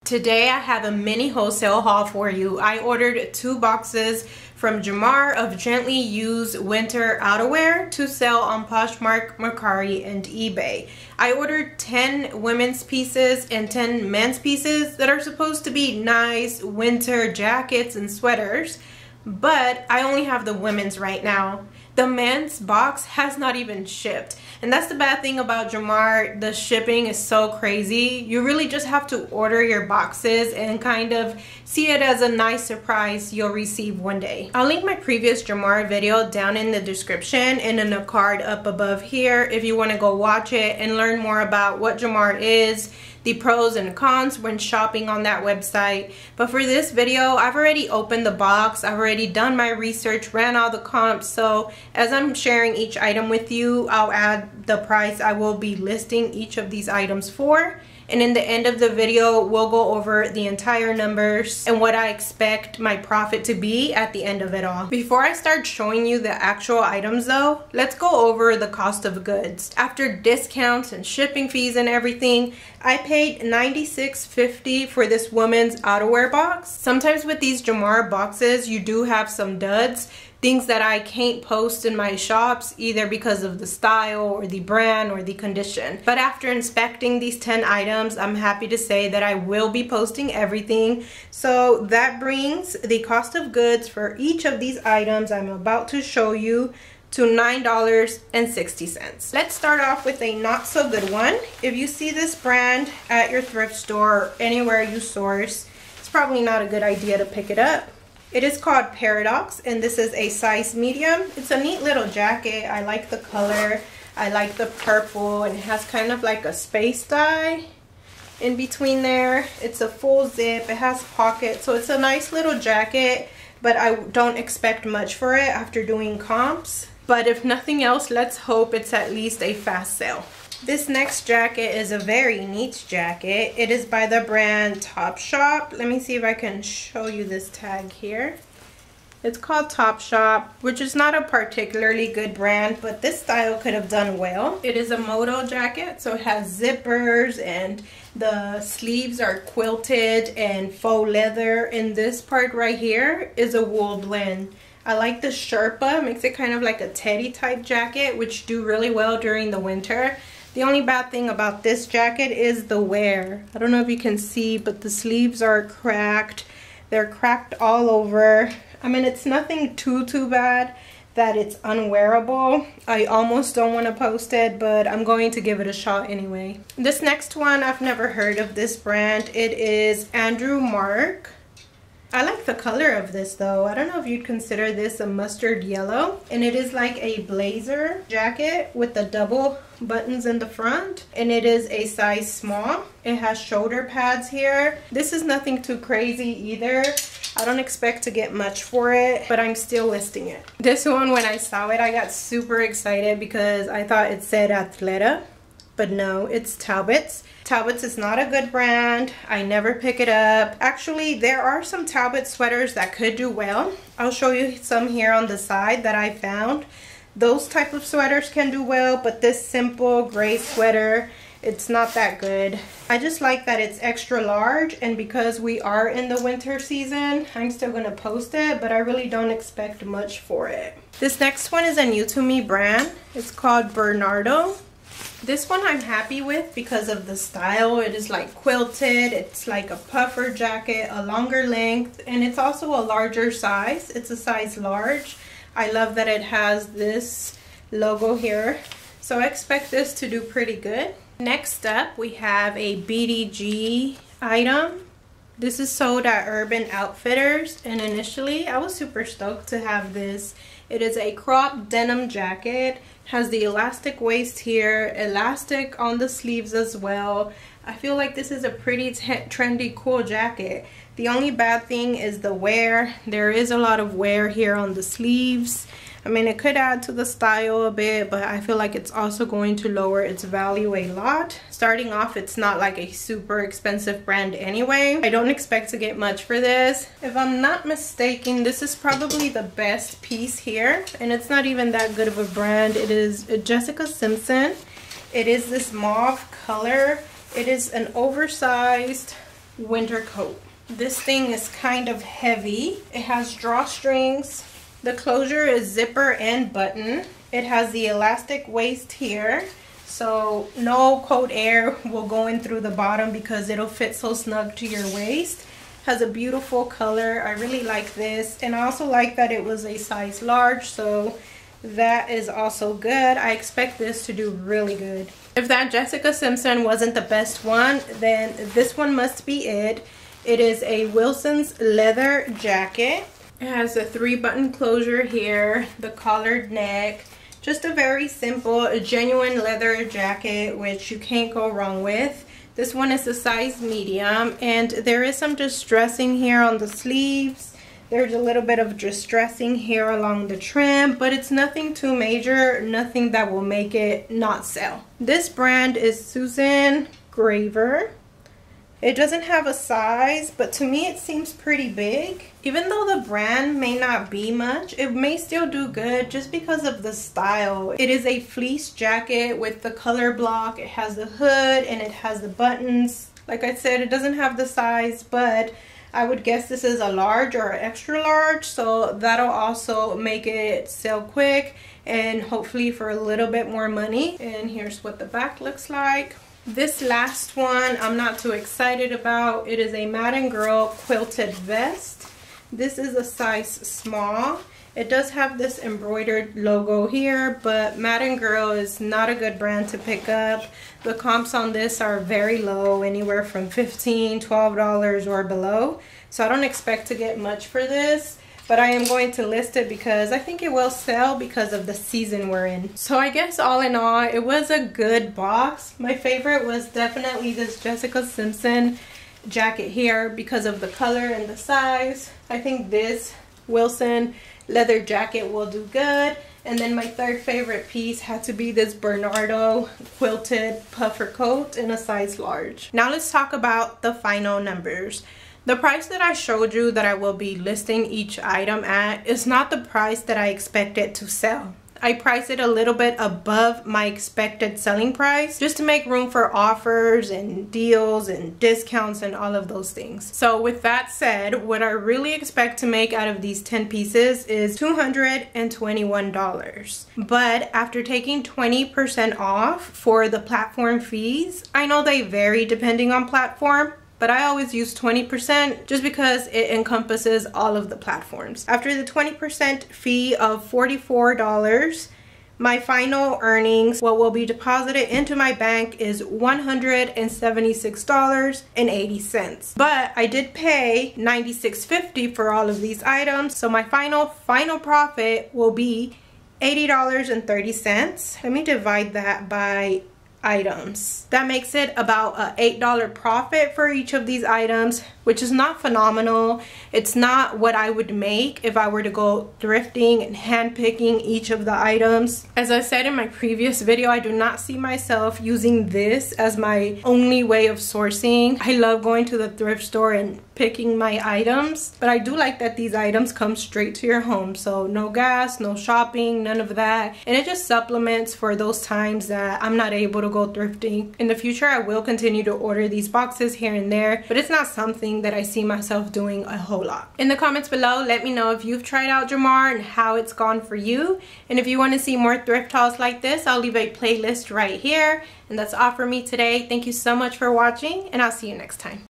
Today I have a mini wholesale haul for you. I ordered 2 boxes from Jomar of gently used winter outerwear to sell on Poshmark, Mercari, and eBay. I ordered 10 women's pieces and 10 men's pieces that are supposed to be nice winter jackets and sweaters, but I only have the women's right now. The men's box has not even shipped. And that's the bad thing about Jomar. The shipping is so crazy. You really just have to order your boxes and kind of see it as a nice surprise you'll receive one day. I'll link my previous Jomar video down in the description and in a card up above here if you want to go watch it and learn more about what Jomar is, the pros and cons when shopping on that website. But for this video, I've already opened the box, I've already done my research, ran all the comps, so as I'm sharing each item with you, I'll add the price I will be listing each of these items for. And in the end of the video, we'll go over the entire numbers and what I expect my profit to be at the end of it all. Before I start showing you the actual items though, let's go over the cost of goods. After discounts and shipping fees and everything, I paid $96.50 for this woman's outerwear box. Sometimes with these Jomar boxes, you do have some duds. Things that I can't post in my shops either because of the style or the brand or the condition. But after inspecting these 10 items, I'm happy to say that I will be posting everything. So that brings the cost of goods for each of these items I'm about to show you to $9.60. Let's start off with a not so good one. If you see this brand at your thrift store or anywhere you source, it's probably not a good idea to pick it up. It is called Paradox, and this is a size medium. It's a neat little jacket. I like the color. I like the purple, and it has kind of like a space dye in between there. It's a full zip. It has pockets, so it's a nice little jacket, but I don't expect much for it after doing comps. But if nothing else, let's hope it's at least a fast sale. This next jacket is a very neat jacket. It is by the brand Topshop. Let me see if I can show you this tag here. It's called Topshop, which is not a particularly good brand, but this style could have done well. It is a moto jacket, so it has zippers and the sleeves are quilted and faux leather. And this part right here is a wool blend. I like the Sherpa, makes it kind of like a teddy type jacket, which do really well during the winter. The only bad thing about this jacket is the wear. I don't know if you can see, but the sleeves are cracked. They're cracked all over. I mean, it's nothing too bad that it's unwearable. I almost don't want to post it, but I'm going to give it a shot anyway. This next one, I've never heard of this brand. It is Andrew Mark. I like the color of this though. I don't know if you'd consider this a mustard yellow. And it is like a blazer jacket with the double buttons in the front. And it is a size small. It has shoulder pads here. This is nothing too crazy either. I don't expect to get much for it, but I'm still listing it. This one, when I saw it, I got super excited because I thought it said Athleta. But no, it's Talbots. Talbots is not a good brand. I never pick it up. Actually, there are some Talbot sweaters that could do well. I'll show you some here on the side that I found. Those type of sweaters can do well, but this simple gray sweater, it's not that good. I just like that it's extra large, and because we are in the winter season, I'm still gonna post it, but I really don't expect much for it. This next one is a new to me brand. It's called Bernardo. This one I'm happy with because of the style. It is like quilted. It's like a puffer jacket, a longer length, and it's also a larger size. It's a size large. I love that it has this logo here. So I expect this to do pretty good. Next up, we have a BDG item. This is sold at Urban Outfitters, and initially I was super stoked to have this. It is a crop denim jacket. Has the elastic waist here, elastic on the sleeves as well. I feel like this is a pretty trendy, cool jacket. The only bad thing is the wear. There is a lot of wear here on the sleeves. I mean, it could add to the style a bit, but I feel like it's also going to lower its value a lot. Starting off, it's not like a super expensive brand anyway. I don't expect to get much for this. If I'm not mistaken, this is probably the best piece here, and it's not even that good of a brand. It is Jessica Simpson. It is this mauve color. It is an oversized winter coat. This thing is kind of heavy. It has drawstrings. The closure is zipper and button. It has the elastic waist here, so no cold air will go in through the bottom because it'll fit so snug to your waist. Has a beautiful color. I really like this, and I also like that it was a size large, so that is also good. I expect this to do really good. If that Jessica Simpson wasn't the best one, then this one must be it. It is a Wilson's leather jacket. It has a 3-button closure here, the collared neck. Just a very simple, genuine leather jacket, which you can't go wrong with. This one is a size medium, and there is some distressing here on the sleeves. There's a little bit of distressing here along the trim, but it's nothing too major, nothing that will make it not sell. This brand is Susan Graver. It doesn't have a size, but to me it seems pretty big. Even though the brand may not be much, it may still do good just because of the style. It is a fleece jacket with the color block. It has the hood and it has the buttons. Like I said, it doesn't have the size, but I would guess this is a large or extra large, so that'll also make it sell quick and hopefully for a little bit more money. And here's what the back looks like. This last one I'm not too excited about. It is a Madden Girl quilted vest. This is a size small. It does have this embroidered logo here, but Madden Girl is not a good brand to pick up. The comps on this are very low, anywhere from $15, $12 or below. So I don't expect to get much for this, but I am going to list it because I think it will sell because of the season we're in. So I guess all in all, it was a good box. My favorite was definitely this Jessica Simpson jacket here because of the color and the size. I think this Wilson leather jacket will do good. And then my third favorite piece had to be this Bernardo quilted puffer coat in a size large. Now let's talk about the final numbers. The price that I showed you that I will be listing each item at is not the price that I expected to sell. I priced it a little bit above my expected selling price just to make room for offers and deals and discounts and all of those things. So with that said, what I really expect to make out of these 10 pieces is $221. But after taking 20% off for the platform fees, I know they vary depending on platform, but I always use 20% just because it encompasses all of the platforms. After the 20% fee of $44, my final earnings, what will be deposited into my bank, is $176.80. But I did pay $96.50 for all of these items, so my final profit will be $80.30. Let me divide that by items. That makes it about a $8 profit for each of these items, which is not phenomenal. It's not what I would make if I were to go thrifting and handpicking each of the items. As I said in my previous video, I do not see myself using this as my only way of sourcing. I love going to the thrift store and picking my items, but I do like that these items come straight to your home, so no gas, no shopping, none of that, and it just supplements for those times that I'm not able to go thrifting. In the future, I will continue to order these boxes here and there, but it's not something that I see myself doing a whole lot. In the comments below, let me know if you've tried out Jomar and how it's gone for you, and if you want to see more thrift hauls like this, I'll leave a playlist right here. And that's all for me today. Thank you so much for watching, and I'll see you next time.